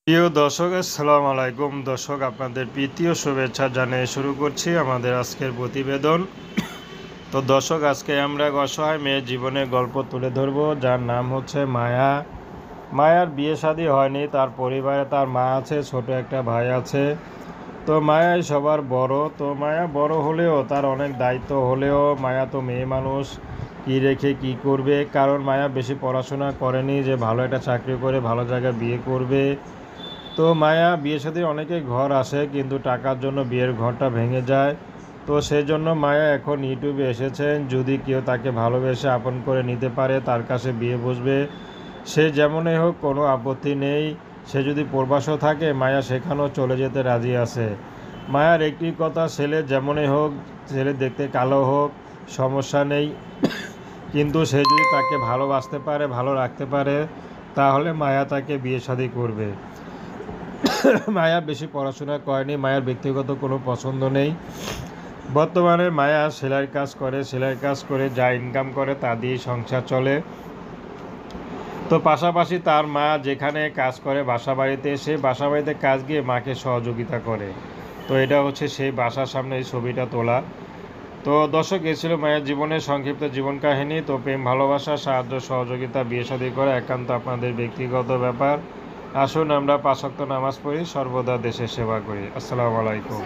প্রিয় দর্শক, আসসালামু আলাইকুম। দর্শক, আপনাদের প্রীতি ও শুভেচ্ছা জানিয়ে শুরু করছি আমাদের আজকের প্রতিবেদন। তো দর্শক, আজকে আমরা এক অসহায় মেয়ের জীবনের গল্প তুলে ধরব, যার নাম হচ্ছে মায়া। মায়ার বিয়ে শাদী হয়নি, তার পরিবারে তার মা আছে, ছোট একটা ভাই আছে। তো মায়াই সবার বড়। তো মায়া বড় হলেও তার অনেক দায়িত্ব হলেও মায়া তো মেয়ে মানুষ, কী রেখে কি করবে। কারণ মায়া বেশি পড়াশোনা করেনি যে ভালো একটা চাকরি করে ভালো জায়গায় বিয়ে করবে। তো মায়া বিয়ে সাথে অনেকে ঘর আসে, কিন্তু টাকার জন্য বিয়ের ঘরটা ভেঙে যায়। তো সেই জন্য মায়া এখন ইউটিউবে এসেছেন, যদি কেউ তাকে ভালোবেসে আপন করে নিতে পারে তার কাছে বিয়ে বসবে। সে যেমনই হোক কোনো আপত্তি নেই। সে যদি প্রবাসও থাকে মায়া সেখানেও চলে যেতে রাজি আছে। মায়ার একটি কথা, ছেলে যেমনই হোক, ছেলে দেখতে কালো হোক, সমস্যা নেই, কিন্তু সে যদি তাকে ভালোবাসতে পারে, ভালো রাখতে পারে, তাহলে মায়া তাকে বিয়ে শাদী করবে। মায়া বেশি পড়াশোনা করেনি, মায়ের ব্যক্তিগত কোনো পছন্দ নেই। বর্তমানে মায়া সেলাই কাজ করে যা ইনকাম করে তা দিয়ে সংসার চলে। তো পাশাপাশি তার মা যেখানে কাজ করে বাসা বাড়িতে, সে বাসা বাড়িতে কাজ গিয়ে মাকে সহযোগিতা করে। তো এটা হচ্ছে সেই বাসার সামনে এই ছবিটা তোলা। তো দর্শক, এ ছিল মায়ের জীবনের সংক্ষিপ্ত জীবন কাহিনী। তো প্রেম, ভালোবাসা, সাহায্য, সহযোগিতা, বিয়ে শাদী করা একান্ত আপনাদের ব্যক্তিগত ব্যাপার। আসুন আমরা 5 ওয়াক্ত নামাজ পড়ি, সর্বদা দেশের সেবা করি। আসসালামু আলাইকুম।